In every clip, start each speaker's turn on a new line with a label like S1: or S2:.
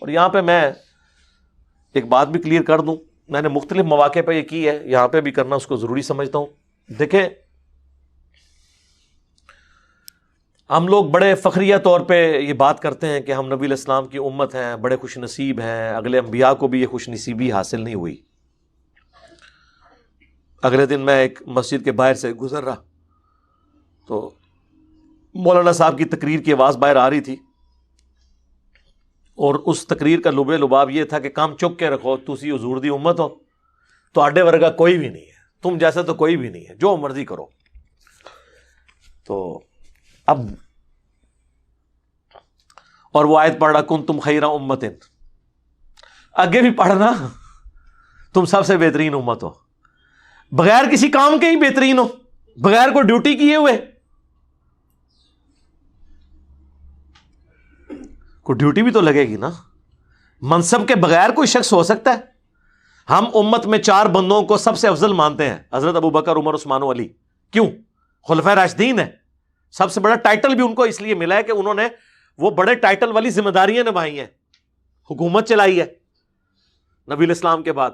S1: اور یہاں پہ میں ایک بات بھی کلیئر کر دوں، میں نے مختلف مواقع پہ یہ کی ہے، یہاں پہ بھی کرنا اس کو ضروری سمجھتا ہوں. دیکھیں ہم لوگ بڑے فخریہ طور پہ یہ بات کرتے ہیں کہ ہم نبی علیہ السلام کی امت ہیں، بڑے خوش نصیب ہیں، اگلے انبیاء کو بھی یہ خوش نصیبی حاصل نہیں ہوئی. اگلے دن میں ایک مسجد کے باہر سے گزر رہا تو مولانا صاحب کی تقریر کی آواز باہر آ رہی تھی، اور اس تقریر کا لب لباب یہ تھا کہ کام چک کے رکھو، تسی حضور دی امت ہو تو آڈے ورگا کوئی بھی نہیں ہے، تم جیسا تو کوئی بھی نہیں ہے، جو مرضی کرو. تو اب اور وہ آیت پڑھ رہا کنتم خیر امت، آگے بھی پڑھنا تم سب سے بہترین امت ہو، بغیر کسی کام کے ہی بہترین ہو، بغیر کوئی ڈیوٹی کیے ہوئے. کوئی ڈیوٹی بھی تو لگے گی نا، منصب کے بغیر کوئی شخص ہو سکتا ہے؟ ہم امت میں 4 بندوں کو سب سے افضل مانتے ہیں، حضرت ابو بکر، عمر، عثمان و علی. کیوں؟ خلفائے راشدین ہیں. سب سے بڑا ٹائٹل بھی ان کو اس لیے ملا ہے کہ انہوں نے وہ بڑے ٹائٹل والی ذمہ داریاں نبھائی ہیں، حکومت چلائی ہے نبی علیہ السلام کے بعد.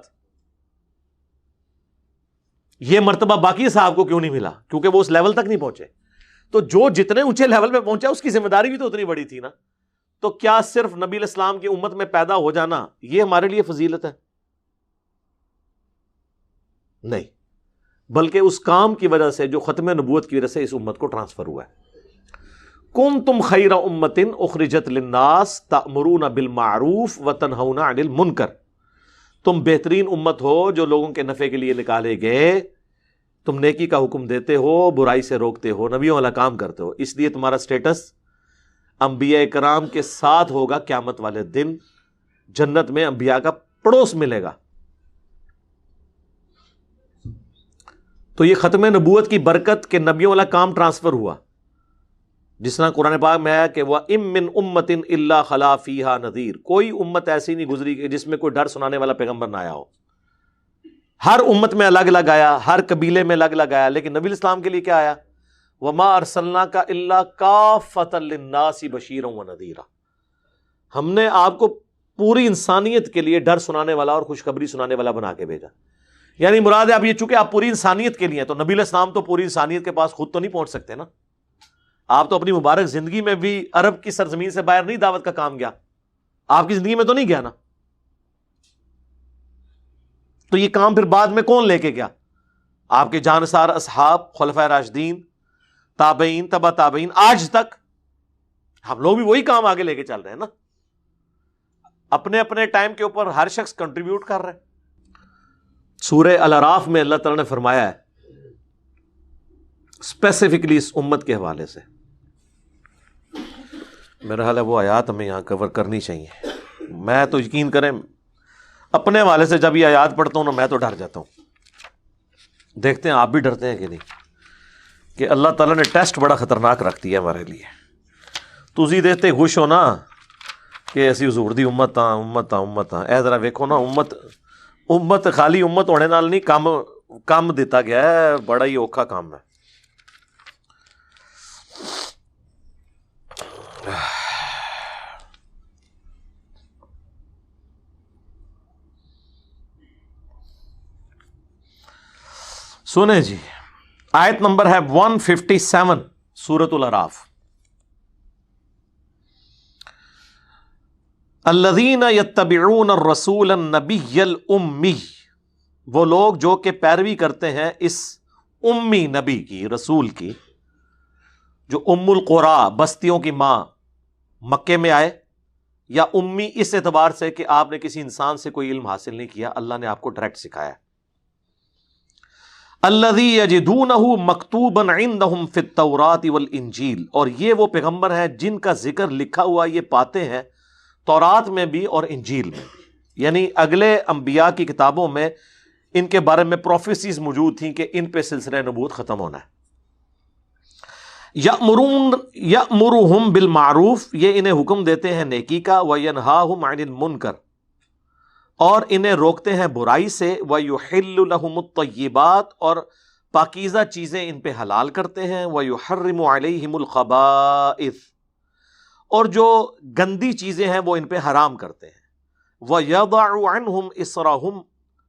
S1: یہ مرتبہ باقی صاحب کو کیوں نہیں ملا؟ کیونکہ وہ اس لیول تک نہیں پہنچے. تو جو جتنے اونچے لیول پہ پہنچا اس کی ذمہ داری بھی تو اتنی بڑی تھی نا. تو کیا صرف نبی علیہ السلام کی امت میں پیدا ہو جانا یہ ہمارے لیے فضیلت ہے؟ نہیں، بلکہ اس کام کی وجہ سے جو ختم نبوت کی وجہ سے اس امت کو ٹرانسفر ہوا ہے. کنتم خیر امت اخرجت للناس تأمرون بالمعروف وتنہون عن المنکر، تم بہترین امت ہو جو لوگوں کے نفع کے لیے نکالے گئے، تم نیکی کا حکم دیتے ہو، برائی سے روکتے ہو، نبیوں والا کام کرتے ہو. اس لیے تمہارا سٹیٹس انبیاء کرام کے ساتھ ہوگا قیامت والے دن، جنت میں انبیاء کا پڑوس ملے گا. تو یہ ختم نبوت کی برکت کہ نبیوں والا کام ٹرانسفر ہوا. جس طرح قرآن پاک میں آیا کہ وَإِن مِّن أُمَّةٍ إِلَّا خَلَا فِيهَا نَذِيرٌ، کوئی امت ایسی نہیں گزری کہ جس میں کوئی ڈر سنانے والا پیغمبر نہ آیا ہو. ہر امت میں الگ الگ آیا، ہر قبیلے میں الگ الگ آیا، لیکن نبی الاسلام کے لیے کیا آیا؟ وَمَا أَرْسَلْنَاكَ إِلَّا كَافَّةً لِلنَّاسِ بَشِيرًا وَنَذِيرًا، ہم نے آپ کو پوری انسانیت کے لیے ڈر سنانے والا اور خوشخبری سنانے والا بنا کے بھیجا. یعنی مراد ہے اب یہ چونکہ آپ پوری انسانیت کے لیے ہیں تو نبی علیہ السلام تو پوری انسانیت کے پاس خود تو نہیں پہنچ سکتے نا. آپ تو اپنی مبارک زندگی میں بھی عرب کی سرزمین سے باہر نہیں دعوت کا کام گیا، آپ کی زندگی میں تو نہیں گیا نا. تو یہ کام پھر بعد میں کون لے کے گیا؟ آپ کے جانثار اصحاب، خلفائے راشدین، تابعین، تبع تابعین، آج تک ہم لوگ بھی وہی کام آگے لے کے چل رہے ہیں نا. اپنے اپنے ٹائم کے اوپر ہر شخص کنٹریبیوٹ کر رہے ہیں. سورہ الاعراف میں اللہ تعالیٰ نے فرمایا ہے اسپیسیفکلی اس امت کے حوالے سے، میرا حال ہے وہ آیات ہمیں یہاں کور کرنی چاہیے. میں تو یقین کریں اپنے حوالے سے جب یہ آیات پڑھتا ہوں نا میں تو ڈر جاتا ہوں. دیکھتے ہیں آپ بھی ڈرتے ہیں کہ نہیں، کہ اللہ تعالیٰ نے ٹیسٹ بڑا خطرناک رکھ دیا ہمارے لیے. تسی دیتے خوش ہو نا کہ ایسی حضور دی امت ہاں اے ذرا ویکھو نا، امت خالی امت ہونے نال نہیں، کم دیتا گیا ہے، بڑا ہی اوکھا کام ہے. سنیں جی، آیت نمبر ہے 157 سورۃ الاعراف. الذین یتبعون الرسول النبی الامی، وہ لوگ جو کہ پیروی کرتے ہیں اس امی نبی کی، رسول کی، جو ام القرا، بستیوں کی ماں، مکے میں آئے. یا امی اس اعتبار سے کہ آپ نے کسی انسان سے کوئی علم حاصل نہیں کیا، اللہ نے آپ کو ڈائریکٹ سکھایا. الذی یجدونہ مکتوبا عندہم فی التوراۃ والانجیل، اور یہ وہ پیغمبر ہیں جن کا ذکر لکھا ہوا یہ پاتے ہیں تورات میں بھی اور انجیل میں بھی. یعنی اگلے انبیاء کی کتابوں میں ان کے بارے میں پروفیسیز موجود تھیں کہ ان پہ سلسلہ نبوت ختم ہونا ہے. یأمرہم بالمعروف، یہ انہیں حکم دیتے ہیں نیکی کا، وینہاہم عن المنکر، اور انہیں روکتے ہیں برائی سے، وَيُحِلُّ لَهُمُ الطَّيِّبَاتِ، اور پاکیزہ چیزیں ان پہ حلال کرتے ہیں، وَيُحَرِّمُ عَلَيْهِمُ الْخَبَائِثِ، اور جو گندی چیزیں ہیں وہ ان پہ حرام کرتے ہیں. وَيَضَعُ عَنْهُمْ إِصْرَهُمْ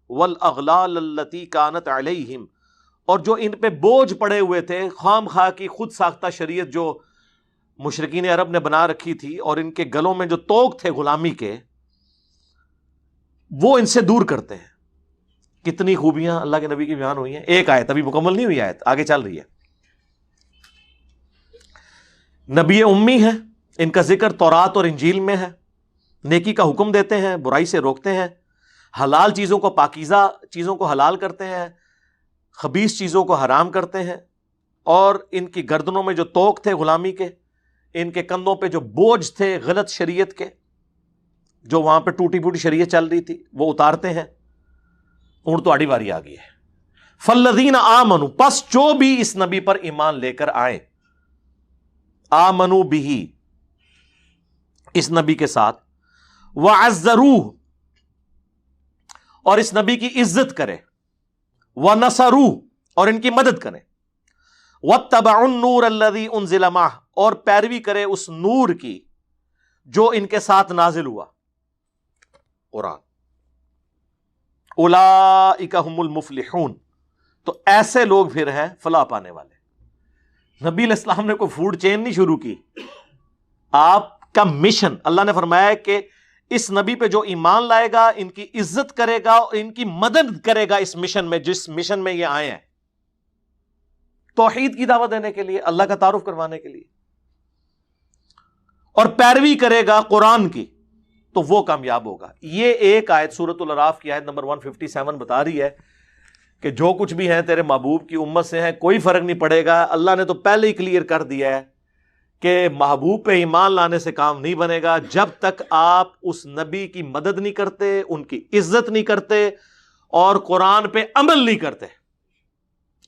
S1: وَالْأَغْلَالَ الَّتِي كَانَتْ عَلَيْهِمْ، اور جو ان پہ بوجھ پڑے ہوئے تھے، خام خواہ کی خود ساختہ شریعت جو مشرکین عرب نے بنا رکھی تھی، اور ان کے گلوں میں جو طوق تھے غلامی کے، وہ ان سے دور کرتے ہیں۔ کتنی خوبیاں اللہ کے نبی کی بیان ہوئی ہیں۔ ایک آیت ابھی مکمل نہیں ہوئی، آیت آگے چل رہی ہے۔ نبی امی ہیں، ان کا ذکر تورات اور انجیل میں ہے، نیکی کا حکم دیتے ہیں، برائی سے روکتے ہیں، حلال چیزوں کو، پاکیزہ چیزوں کو حلال کرتے ہیں، خبیث چیزوں کو حرام کرتے ہیں، اور ان کی گردنوں میں جو طوق تھے غلامی کے، ان کے کندھوں پہ جو بوجھ تھے غلط شریعت کے، جو وہاں پہ ٹوٹی پھوٹی شریعت چل رہی تھی، وہ اتارتے ہیں۔ اونٹ تو آڑی باری آ گئی ہے۔ فالذین آمنوا، پس جو بھی اس نبی پر ایمان لے کر آئے، آمنوا بہ، اس نبی کے ساتھ، وعزروہ، اور اس نبی کی عزت کرے، ونصروہ، اور ان کی مدد کرے، واتبعوا النور الذی انزل معہ، اور پیروی کرے اس نور کی جو ان کے ساتھ نازل ہوا، قرآن۔ اولئک ھم المفلحون، تو ایسے لوگ پھر ہیں فلاح پانے والے۔ نبی علیہ السلام نے کوئی فوڈ چین نہیں شروع کی، آپ کا مشن، اللہ نے فرمایا کہ اس نبی پہ جو ایمان لائے گا، ان کی عزت کرے گا اور ان کی مدد کرے گا اس مشن میں، جس مشن میں یہ آئے ہیں، توحید کی دعوت دینے کے لیے، اللہ کا تعارف کروانے کے لیے، اور پیروی کرے گا قرآن کی، تو وہ کامیاب ہوگا۔ یہ ایک آیت سورۃ الاعراف کی آیت نمبر 157 بتا رہی ہے کہ جو کچھ بھی ہیں تیرے محبوب کی امت سے ہیں، کوئی فرق نہیں پڑے گا۔ اللہ نے تو پہلے ہی کلیئر کر دیا ہے کہ محبوب پہ ایمان لانے سے کام نہیں بنے گا جب تک آپ اس نبی کی مدد نہیں کرتے، ان کی عزت نہیں کرتے، اور قرآن پہ عمل نہیں کرتے۔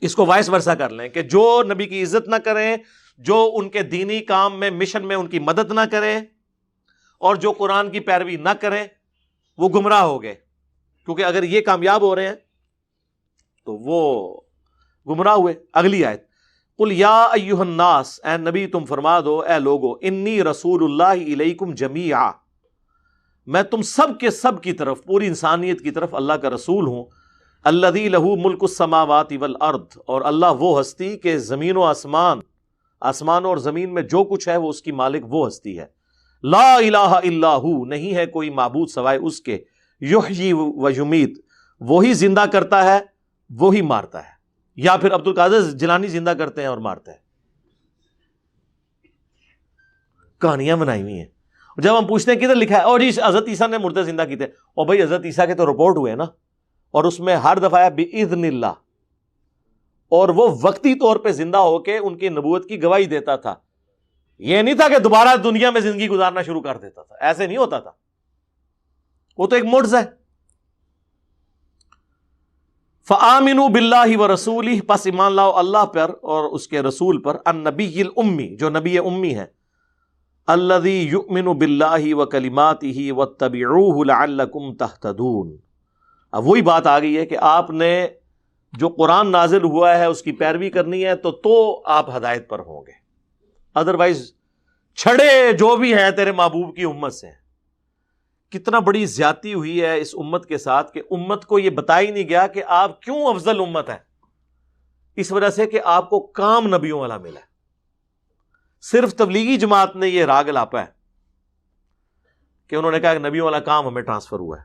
S1: اس کو وائس ورثہ کر لیں کہ جو نبی کی عزت نہ کریں، جو ان کے دینی کام میں، مشن میں ان کی مدد نہ کریں، اور جو قرآن کی پیروی نہ کریں، وہ گمراہ ہو گئے۔ کیونکہ اگر یہ کامیاب ہو رہے ہیں تو وہ گمراہ ہوئے۔ اگلی آیت، قل یا ایھا الناس، اے نبی تم فرما دو، اے لوگو، انی رسول اللہ الیکم جمیعا، میں تم سب کے سب کی طرف، پوری انسانیت کی طرف اللہ کا رسول ہوں۔ الذی لہ ملک السماوات والارض، اور اللہ وہ ہستی کہ زمین و آسمان اور زمین میں جو کچھ ہے وہ اس کی مالک وہ ہستی ہے۔ لا الہ الا ہو، نہیں ہے کوئی معبود سوائے اس کے، یحیی و یمیت، وہی زندہ کرتا ہے، وہی مارتا ہے۔ یا پھر عبد القادر جیلانی زندہ کرتے ہیں اور مارتے ہیں، کہانیاں بنائی ہوئی ہیں۔ جب ہم پوچھتے ہیں کدھر لکھا ہے، اور جی حضرت عیسیٰ نے مردے زندہ کیتے، اور بھائی حضرت عیسیٰ کے تو رپورٹ ہوئے نا، اور اس میں ہر دفعہ بِإِذْنِ اللہ، اور وہ وقتی طور پہ زندہ ہو کے ان کی نبوت کی گواہی دیتا تھا۔ یہ نہیں تھا کہ دوبارہ دنیا میں زندگی گزارنا شروع کر دیتا تھا، ایسے نہیں ہوتا تھا، وہ تو ایک معجزہ ہے۔ فآمنوا باللہ ورسولہ، پس ایمان لاؤ اللہ پر اور اس کے رسول پر، النبی الامی، جو نبی امی ہے، الذی یؤمن باللہ وکلماتہ واتبعوہ لعلکم تہتدون۔ اب وہی بات آ گئی ہے کہ آپ نے جو قرآن نازل ہوا ہے اس کی پیروی کرنی ہے تو آپ ہدایت پر ہوں گے، ادروائز چھڑے جو بھی ہیں تیرے محبوب کی امت سے۔ کتنا بڑی زیادتی ہوئی ہے اس امت کے ساتھ کہ امت کو یہ بتا ہی نہیں گیا کہ آپ کیوں افضل امت ہیں، اس وجہ سے کہ آپ کو کام نبیوں والا ملا ہے۔ صرف تبلیغی جماعت نے یہ راگ لاپا ہے کہ انہوں نے کہا کہ نبیوں والا کام ہمیں ٹرانسفر ہوا ہے۔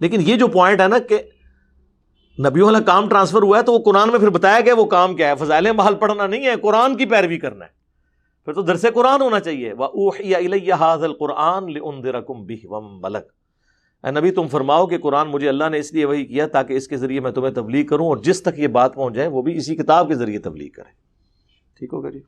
S1: لیکن یہ جو پوائنٹ ہے نا کہ نبیوں والا کام ٹرانسفر ہوا ہے، تو وہ قرآن میں پھر بتایا گیا وہ کام کیا ہے۔ فضائل محل پڑھنا نہیں ہے، قرآن کی پیروی کرنا ہے، پھر تو درس قرآن ہونا چاہیے۔ وَأُوحِيَ إِلَيَّ هَذَا الْقُرْآنُ لِأُنذِرَكُم بِهِ وَمَن بَلَغَ، اے نبی تم فرماؤ کہ قرآن مجھے اللہ نے اس لیے وحی کیا تاکہ اس کے ذریعے میں تمہیں تبلیغ کروں، اور جس تک یہ بات پہنچ جائے وہ بھی اسی کتاب کے ذریعے تبلیغ کرے۔ ٹھیک ہوگا جی؟